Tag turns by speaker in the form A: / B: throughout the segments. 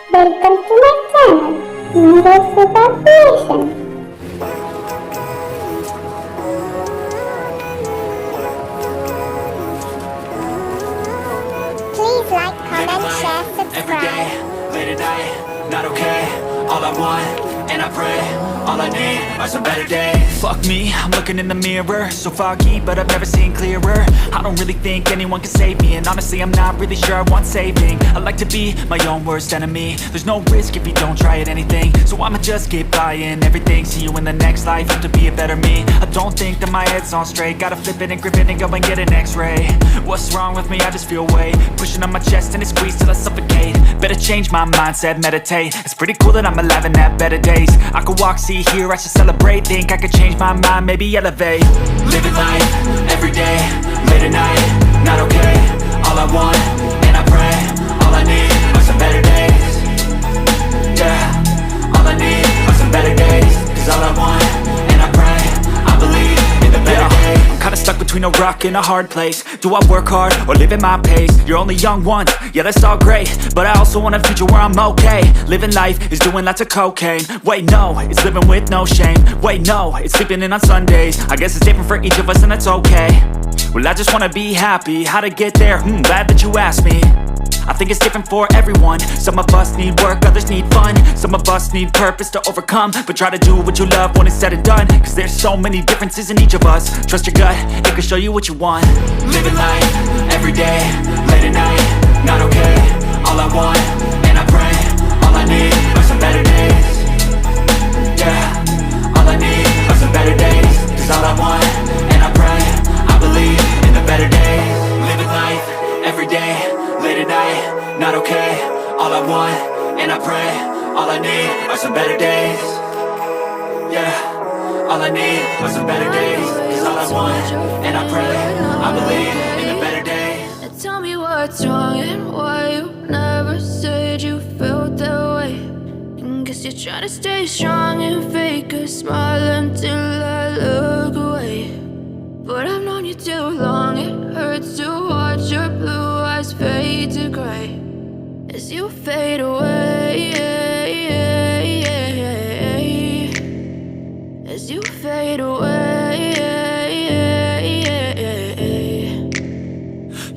A: Welcome to my channel, Super Creation. Please like, comment, share, subscribe.
B: Every day, late at night, not okay. All I want, and I pray, all I need are some better days. Fuck me, I'm looking in the mirror, so foggy, but I've never seen clearer. I don't really think anyone can save me, and honestly I'm not really sure I want saving. I like to be my own worst enemy. There's no risk if you don't try at anything, so I'ma just keep buying everything. See you in the next life, have to be a better me. I don't think that my head's on straight, gotta flip it and grip it and go and get an x-ray. What's wrong with me? I just feel weight pushing on my chest and it squeezes till I suffocate. Better change my mindset, meditate. It's pretty cool that I'm alive and have better days. I could walk, see, hear, I should celebrate. Think I could change my mind, maybe elevate. Living life, every day, late at night, not okay. All I want, and I pray, all I need are some better days. Yeah, all I need are some better days. Cause all I want, and I pray, I believe in the better days. I'm kinda stuck between a rock and a hard place. Do I work hard or live at my pace? You're only young once, yeah that's all great, but I also want a future where I'm okay. Living life is doing lots of cocaine. Wait no, it's living with no shame. Wait no, it's sleeping in on Sundays. I guess it's different for each of us and that's okay. Well I just wanna be happy, how to get there? Glad that you asked me. I think it's different for everyone. Some of us need work, others need fun. Some of us need purpose to overcome. But try to do what you love when it's said and done. Cause there's so many differences in each of us. Trust your gut, it can show you what you want. Living life, every day, late at night, not okay. All I want, and I pray, all I need are some better days. Yeah, all I need are some better days. Cause all I want, and I pray, I believe in the better days. Living life, every day, late at night, not okay. All I want, and I pray, all I need are some better days. Yeah, all I need are some better days. Cause all I want, and I pray, I believe in the better days.
C: Now tell me what's wrong and why you never said you felt that way. And guess you're trying to stay strong and fake a smile until I look away. But I've known you too long, it hurts to watch your blue eyes fade to gray as you fade away, as you fade away.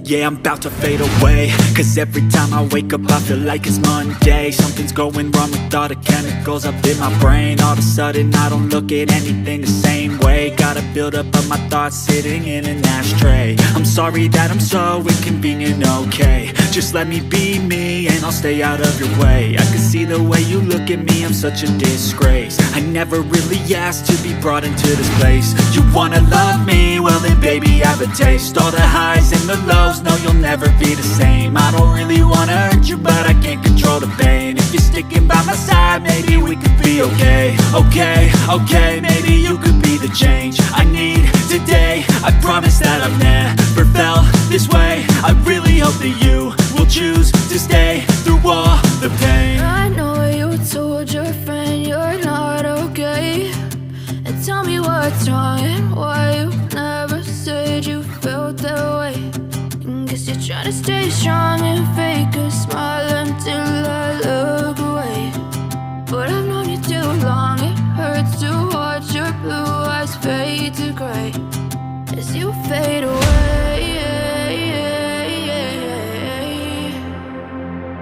B: Yeah, I'm about to fade away. Cause every time I wake up I feel like it's Monday. Something's going wrong with all the chemicals up in my brain. All of a sudden I don't look at anything the same way. Gotta build up of my thoughts sitting in an ashtray. I'm sorry that I'm so inconvenient, okay. Just let me be me and I'll stay out of your way. I can see the way you look at me, I'm such a disgrace. I never really asked to be brought into this place. You wanna love me? Well then baby have a taste. All the highs and the lows, no you'll never be the same. I don't really wanna hurt you but I can't control the pain. If you're sticking by my side maybe we could be okay. Okay, maybe you could be the change I need today. I promise that I've never felt this way. I really hope that you will choose to stay through all the pain.
C: I know you told your friend you're not okay. And tell me what's wrong and why you never said you felt that way. And guess you're trying to stay strong and fake a smile until I look away. But I've known you too long, it hurts to watch your blue eyes fade to gray as you fade away,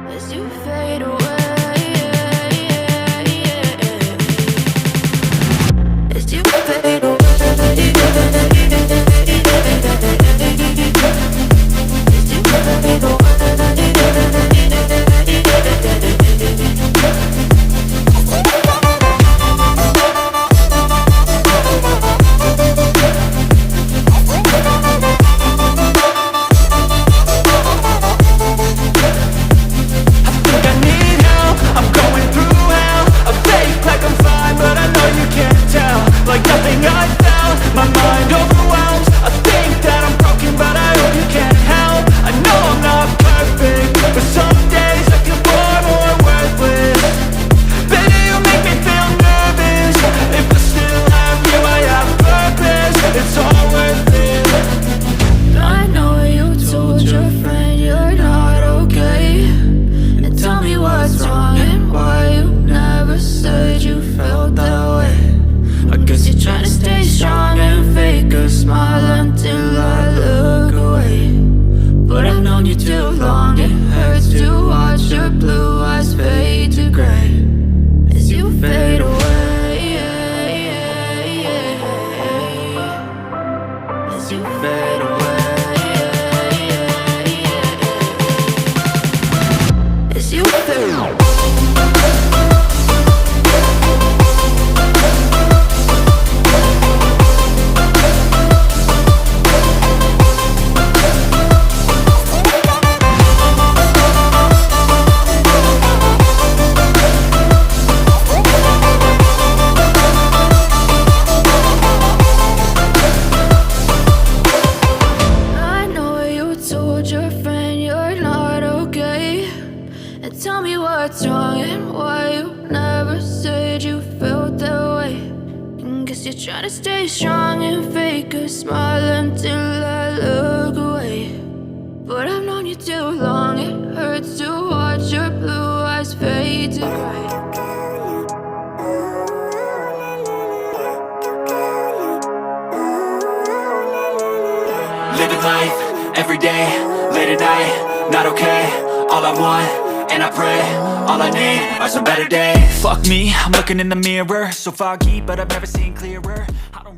C: as you fade away, as you fade away. guess you failed. I know you told your friend you're not okay, and tell me what's wrong and why you never said you felt that way. And guess you're trying to stay strong and fake a smile until I look away. But I've known you too long, it hurts to watch your blue eyes fade to gray.
B: Living life, every day, late at night, not okay. All I want, and I pray, all I need are some better days. Fuck me, I'm looking in the mirror, so foggy, but I've never seen clearer. I don't